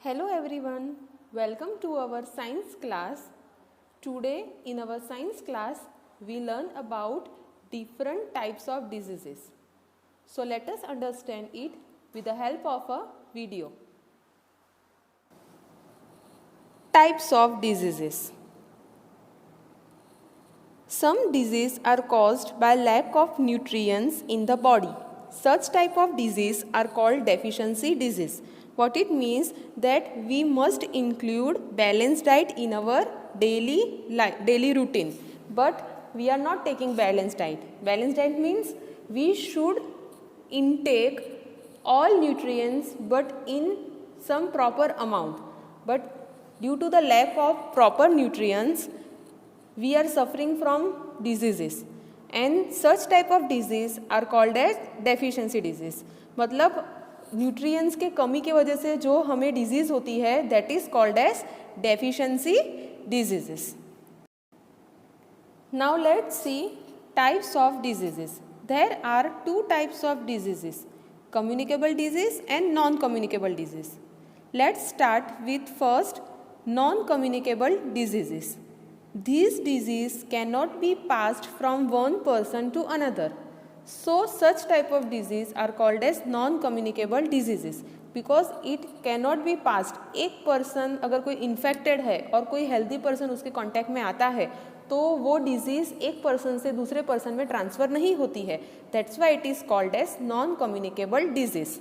Hello everyone, welcome to our science class. Today in our science class we learn about different types of diseases. So let us understand it with the help of a video. Types of diseases. Some diseases are caused by lack of nutrients in the body. Such type of disease are called deficiency disease. What it means that we must include balanced diet in our daily routine. But we are not taking balanced diet. Balanced diet means we should intake all nutrients but in some proper amount. But due to the lack of proper nutrients, we are suffering from diseases and such type of disease are called as deficiency disease. मतलब nutrients के कमी की वजह से जो हमें disease होती है that is called as deficiency diseases. Now let's see types of diseases. There are two types of diseases, communicable disease and non-communicable disease. Let's start with first non-communicable diseases. These diseases cannot be passed from one person to another. So such type of disease are called as non-communicable diseases because it cannot be passed. एक person अगर कोई infected है और कोई healthy person उसके contact में आता है तो वो डिजीज़ एक पर्सन से दूसरे पर्सन में ट्रांसफ़र नहीं होती है. That's why it is called as non communicable disease.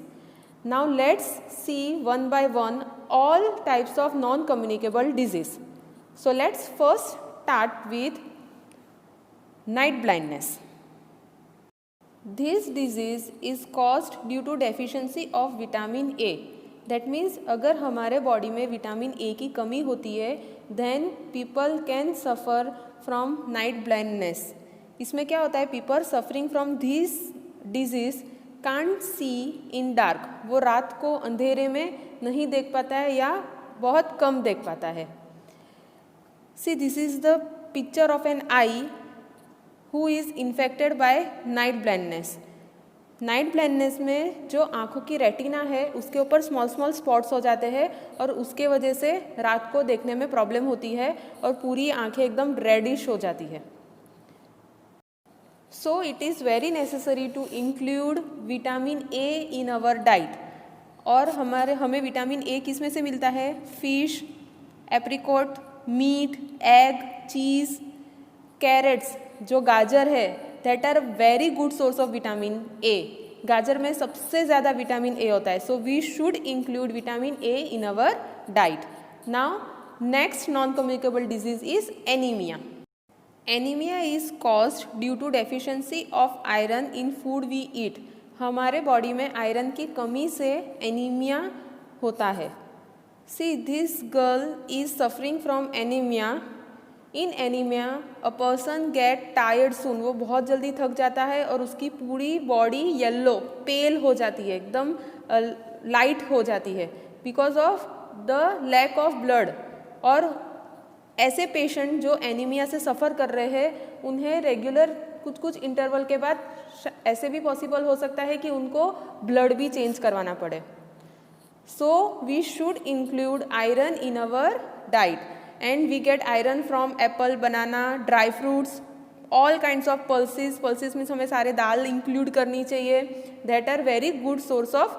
Now let's see one by one all types of non-communicable disease. So let's first start with night blindness. This disease is caused due to deficiency of vitamin A. That means अगर हमारे body में vitamin A की कमी होती है then people can suffer from night blindness. इसमें क्या होता है, people suffering from this disease can't see in dark. वो रात को अंधेरे में नहीं देख पाता है या बहुत कम देख पाता है. See, this is the picture of an eye who is infected by night blindness. Night blindness में जो आँखों की रेटिना है उसके ऊपर स्मॉल स्पॉट्स हो जाते हैं और उसके वजह से रात को देखने में प्रॉब्लम होती है और पूरी आँखें एकदम रेडिश हो जाती है. So it is very necessary to include vitamin A in our diet. और हमें विटामिन ए किस में से मिलता है? Fish, apricot, meat, egg, cheese, carrots. जो गाजर है that are very good source of vitamin A. गाजर में सबसे ज़्यादा विटामिन ए होता है. So we should include vitamin A in our diet. Now next non communicable disease is anaemia. Anaemia is caused due to deficiency of iron in food we eat. हमारे body में iron की कमी से anaemia होता है. See this girl is suffering from anaemia. In anaemia a person get tired soon. वो बहुत जल्दी थक जाता है और उसकी पूरी बॉडी येलो पेल हो जाती है, एकदम लाइट हो जाती है because of the lack of blood. और ऐसे पेशेंट जो एनीमिया से सफ़र कर रहे हैं उन्हें रेगुलर कुछ इंटरवल के बाद ऐसे भी पॉसिबल हो सकता है कि उनको ब्लड भी चेंज करवाना पड़े. So we should include iron in our diet. And we get iron from apple, banana, dry fruits, all kinds of pulses. Pulses means हमें सारे दाल include करनी चाहिए. That are very good source of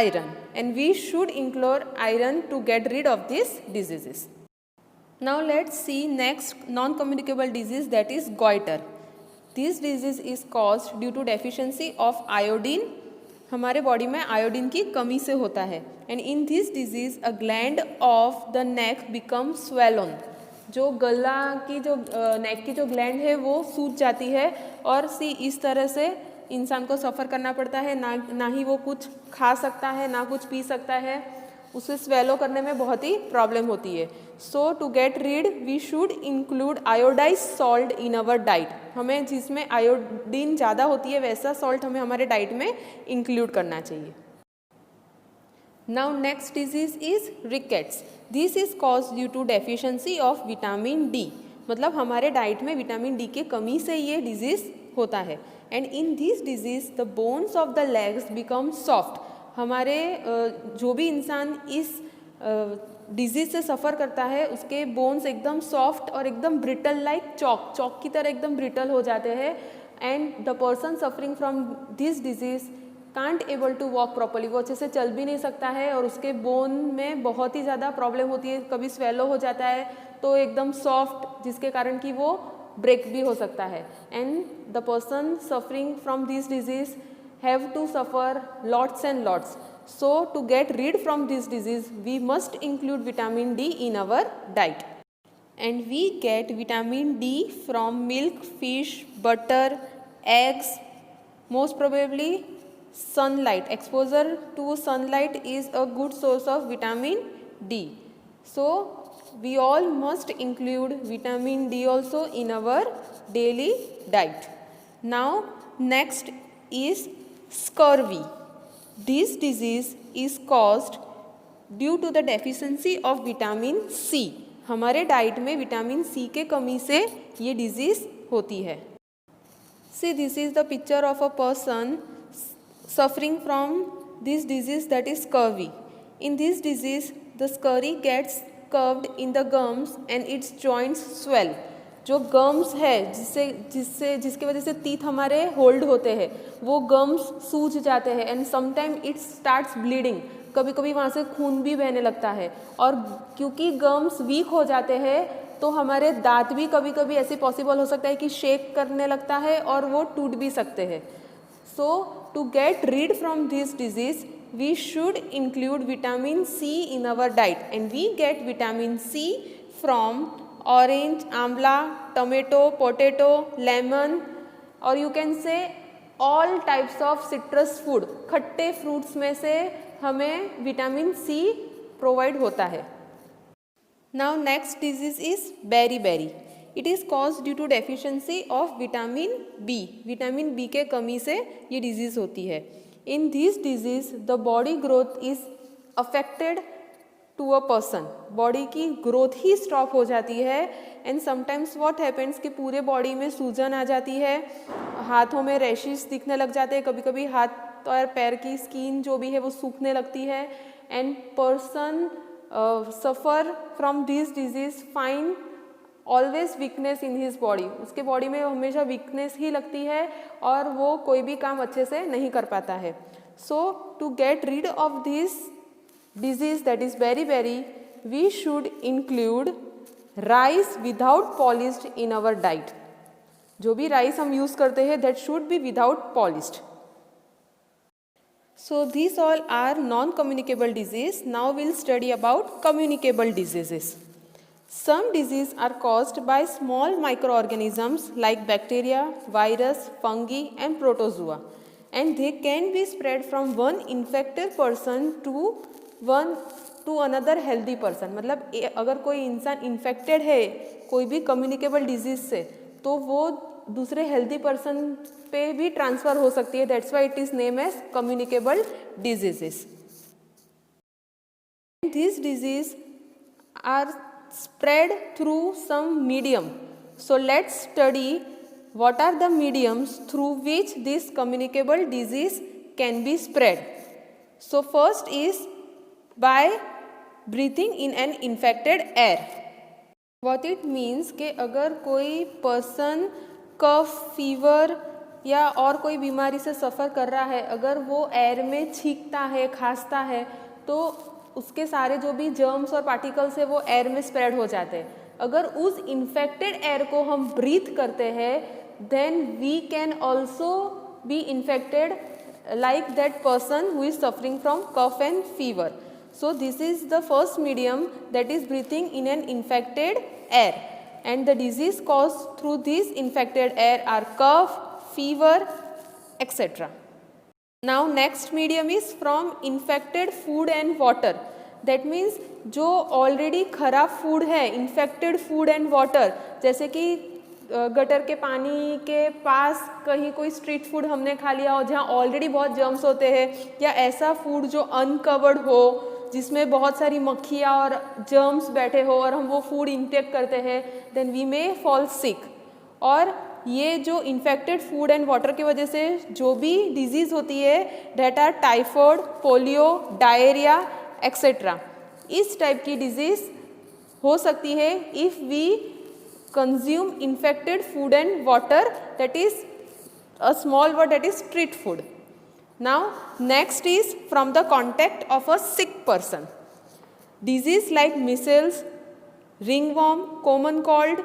iron and we should include iron to get rid of these diseases. Now let's see next non-communicable disease, that is goiter. This disease is caused due to deficiency of iodine. हमारे body में iodine की कमी से होता है. And in this disease a gland of the neck become swollen. जो गला की जो नेक की जो ग्लैंड है वो सूज जाती है और इस तरह से इंसान को सफ़र करना पड़ता है. ना ही वो कुछ खा सकता है ना कुछ पी सकता है. उसे स्वेलो करने में बहुत ही प्रॉब्लम होती है. So to get rid we should include iodize salt in our diet. हमें जिसमें आयोडीन ज़्यादा होती है वैसा सॉल्ट हमें हमारे डाइट में इंक्लूड करना चाहिए. Now next disease is rickets. This is cause due to deficiency of vitamin D. मतलब हमारे डाइट में विटामिन डी की कमी से ये डिजीज होता है. And in this disease the bones of the legs become soft. हमारे जो भी इंसान इस डिजीज से सफ़र करता है उसके बोन्स एकदम सॉफ्ट और एकदम ब्रिटल लाइक चॉक की तरह एकदम ब्रिटल हो जाते हैं and the person suffering from this disease can't able to walk properly, वो अच्छे से चल भी नहीं सकता है और उसके बोन में बहुत ही ज़्यादा प्रॉब्लम होती है, कभी स्वेलो हो जाता है तो एकदम सॉफ्ट जिसके कारण कि वो ब्रेक भी हो सकता है and the person suffering from this disease have to suffer lots and lots. So to get rid from this disease we must include vitamin D in our diet, and we get vitamin D from milk, fish, butter, eggs, most probably sunlight. Exposure to sunlight is a good source of vitamin D. So we all must include vitamin D also in our daily diet. Now next is scurvy. This disease is caused due to the deficiency of vitamin C. हमारे diet में vitamin C के कमी से ये disease होती है. See, this is the picture of a person suffering from this disease, that is scurvy. In this disease, the scurvy gets curved in the gums and its joints swell. जो gums है जिसके वजह से teeth हमारे hold होते हैं वो gums सूज जाते हैं and sometime it starts bleeding, कभी कभी वहाँ से खून भी बहने लगता है. और क्योंकि गम्स वीक हो जाते हैं तो हमारे दांत भी कभी कभी ऐसे पॉसिबल हो सकता है कि शेक करने लगता है और वो टूट भी सकते हैं. So to get rid from this disease we should include vitamin C in our diet and we get vitamin C from orange, amla, tomato, potato, lemon और you can say all types of citrus food. खट्टे fruits में से हमें vitamin C provide होता है. Now next disease is beriberi. It is cause due to deficiency of vitamin B. Vitamin B के कमी से ये डिजीज़ होती है. In this disease the body growth is affected to a person. Body की growth ही स्टॉप हो जाती है एंड समटाइम्स व्हाट हैपेंस कि पूरे बॉडी में सूजन आ जाती है, हाथों में रैशेस दिखने लग जाते हैं, कभी कभी हाथ और पैर की स्किन जो भी है वो सूखने लगती है and person suffer from this disease find always weakness in his body. उसके बॉडी में हमेशा वीकनेस ही लगती है और वो कोई भी काम अच्छे से नहीं कर पाता है. So to get rid of this disease, that is beriberi, we should include rice without polished in our diet. जो भी राइस हम यूज़ करते हैं that should be without polished. So these all are non-communicable disease. Now we'll study about communicable diseases. Some diseases are caused by small microorganisms like bacteria, virus, fungi and protozoa, and they can be spread from one infected person to another healthy person. मतलब अगर कोई इंसान infected है कोई भी communicable disease से तो वो दूसरे हेल्दी पर्सन पे भी ट्रांसफ़र हो सकती है. That's why it is name as communicable diseases. This disease are spread through some medium. So let's study what are the mediums through which this communicable disease can be spread. So first is by breathing in an infected air. What it means कि अगर कोई person कफ, fever या और कोई बीमारी से सफ़र कर रहा है, अगर वो एयर में छींकता है, खांसता है तो उसके सारे जो भी जर्म्स और पार्टिकल्स है वो एयर में स्प्रेड हो जाते हैं. अगर उस इन्फेक्टेड एयर को हम ब्रीथ करते हैं then we can also be infected like that person who is suffering from cough and fever. So this is the first medium, that is breathing in an infected air, and the disease caused through this infected air are cough, fever, etc. Now next medium is from infected food and water. That means जो already खराब food है, infected food and water, जैसे कि gutter के पानी के पास कहीं कोई स्ट्रीट फूड हमने खा लिया हो जहाँ ऑलरेडी बहुत जर्म्स होते हैं, या ऐसा फूड जो अनकवर्ड हो जिसमें बहुत सारी मक्खियाँ और जर्म्स बैठे हो और हम वो फूड इंटेक करते हैं, then we may fall sick. और ये जो इन्फेक्टेड फूड एंड वाटर की वजह से जो भी डिजीज़ होती है, that are typhoid, polio, diarrhoea etcetera. इस टाइप की डिजीज हो सकती है if we consume infected food and water, that is a small word, that is street food. Now next is from the contact of a sick person. Disease like measles, ringworm, common cold,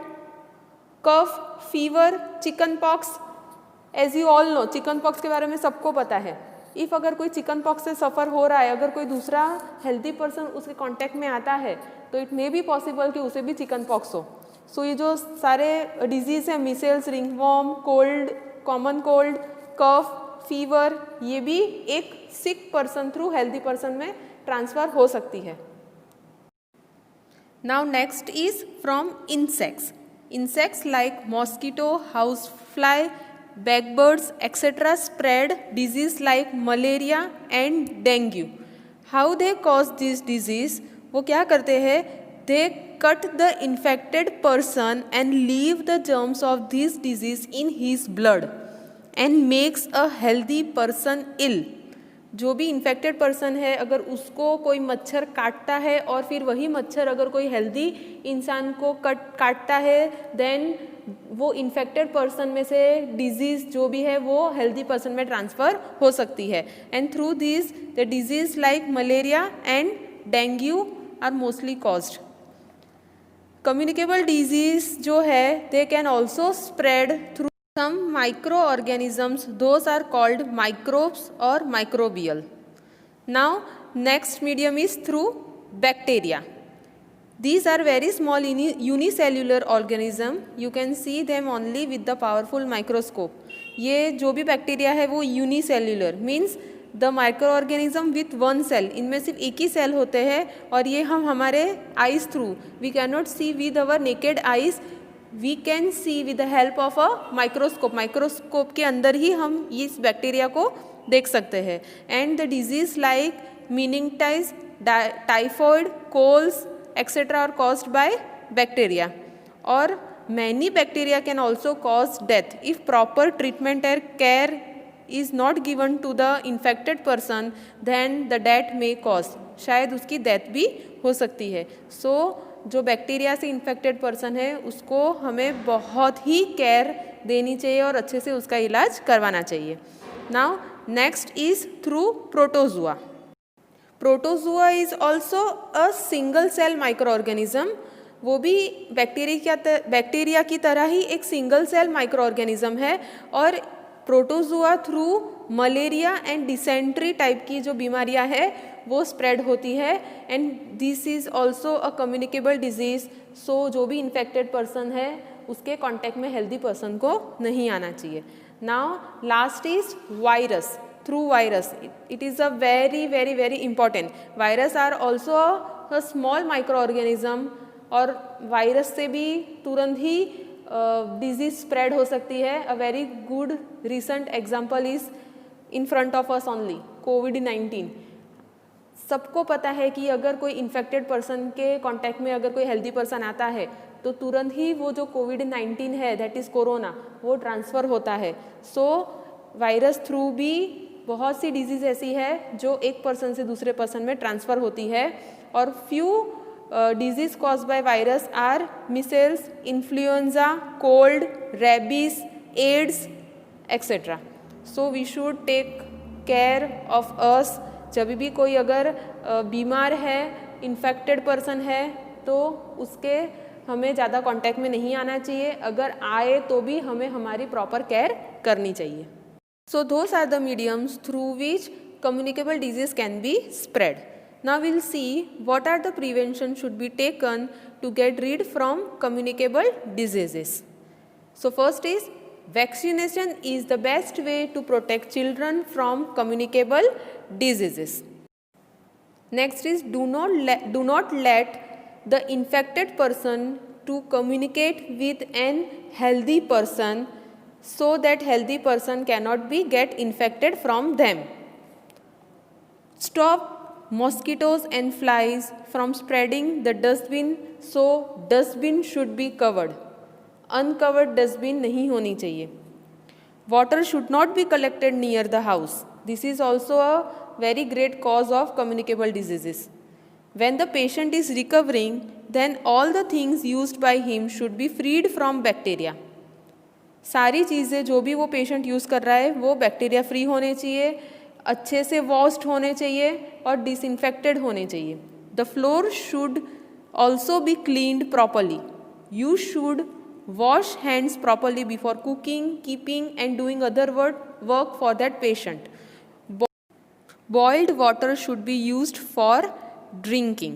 cough, fever, chicken pox. As you all know, chicken pox के बारे में सबको पता है. If अगर कोई chicken pox से सफ़र हो रहा है, अगर कोई दूसरा हेल्दी पर्सन उसके कांटेक्ट में आता है तो इट मे बी पॉसिबल कि उसे भी चिकन पॉक्स हो. सो ये जो सारे डिजीज़ हैं, measles, ringworm, cold, common cold, cough, fever, ये भी एक sick person through healthy person में ट्रांसफ़र हो सकती है. Now next is from insects. Insects like mosquito, house fly, bedbugs etcetera spread disease like malaria and dengue. How they cause this disease? वो क्या करते हैं? दे cut the infected person and leave the germs of this disease in his blood and makes a healthy person ill. जो भी infected person है, अगर उसको कोई मच्छर काटता है और फिर वही मच्छर अगर कोई हेल्दी इंसान को काटता है, देन वो इन्फेक्टेड पर्सन में से डिजीज़ जो भी है वो हेल्दी पर्सन में ट्रांसफ़र हो सकती है. And through this the disease like malaria and dengue are mostly caused. Communicable disease जो है they can also spread through some microorganisms, those are called microbes और microbial. Now next medium is through bacteria. These are very small unicellular organism. You can see them only with the powerful microscope. ये जो भी bacteria है वो unicellular means the micro organism with one cell. इनमें सिर्फ एक ही cell होते हैं और ये हम हमारे eyes through, we can not see with our naked eyes, we can see with the help of a microscope. Microscope के अंदर ही हम इस बैक्टीरिया को देख सकते हैं. And the disease like meningitis, typhoid, colds etc. are caused by bacteria, or many bacteria can also cause death if proper treatment or care is not given to the infected person, then the death may cause, शायद उसकी death भी हो सकती है. सो जो bacteria से infected person है उसको हमें बहुत ही केयर देनी चाहिए और अच्छे से उसका इलाज करवाना चाहिए. Now next is through protozoa. Protozoa is also a single cell micro organism. वो भी बैक्टीरिया की तरह ही एक सिंगल सेल माइक्रो ऑर्गेनिज्म है और protozoa through malaria and dysentery type की जो बीमारियां है वो स्प्रेड होती है. And this is also a communicable disease. So जो भी इन्फेक्टेड पर्सन है उसके कॉन्टेक्ट में हेल्दी पर्सन को नहीं आना चाहिए. Now last is virus. Through virus, it is a very important. Virus are also a small microorganism और वायरस से भी तुरंत ही डिजीज स्प्रेड हो सकती है. A very good recent example is in front of us only, कोविड-19. सबको पता है कि अगर कोई इन्फेक्टेड पर्सन के कांटेक्ट में अगर कोई हेल्दी पर्सन आता है तो तुरंत ही वो जो कोविड-19 है, दैट इज़ कोरोना, वो ट्रांसफ़र होता है. सो वायरस थ्रू भी बहुत सी डिजीज़ ऐसी है जो एक पर्सन से दूसरे पर्सन में ट्रांसफ़र होती है. और few disease cause by virus are measles, influenza, cold, rabies, AIDS etcetera. So we should take care of us. जब भी कोई अगर बीमार है, इन्फेक्टेड पर्सन है, तो उसके हमें ज़्यादा कांटेक्ट में नहीं आना चाहिए. अगर आए तो भी हमें हमारी प्रॉपर केयर करनी चाहिए. So those are the mediums through which communicable disease can be spread. Now we'll see what are the prevention should be taken to get rid from communicable diseases. So first is vaccination is the best way to protect children from communicable diseases. Next is do not let the infected person to communicate with an healthy person, so that healthy person cannot be get infected from them. Stop mosquitoes and flies from spreading the dustbin, so dustbin should be covered. Uncovered dustbin नहीं होनी चाहिए. Water should not be collected near the house. This is also a very great cause of communicable diseases. When the patient is recovering, then all the things used by him should be freed from bacteria. सारी चीज़ें जो भी वो patient use कर रहा है वो bacteria free होने चाहिए, अच्छे से वॉश्ड होने चाहिए और डिसइंफेक्टेड होने चाहिए. The floor should also be cleaned properly. You should wash hands properly before cooking, keeping and doing other work for that patient. Boiled water should be used for drinking.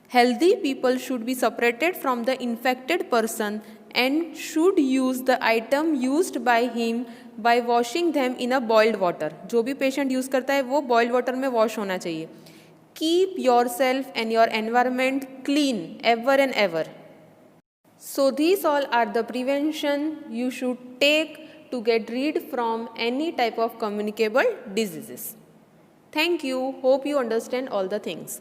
Healthy people should be separated from the infected person and should use the item used by him by washing them in a boiled water. जो भी patient use करता है वो boiled water में wash होना चाहिए. Keep yourself and your environment clean ever and ever. So these all are the prevention you should take to get rid from any type of communicable diseases. Thank you. Hope you understand all the things.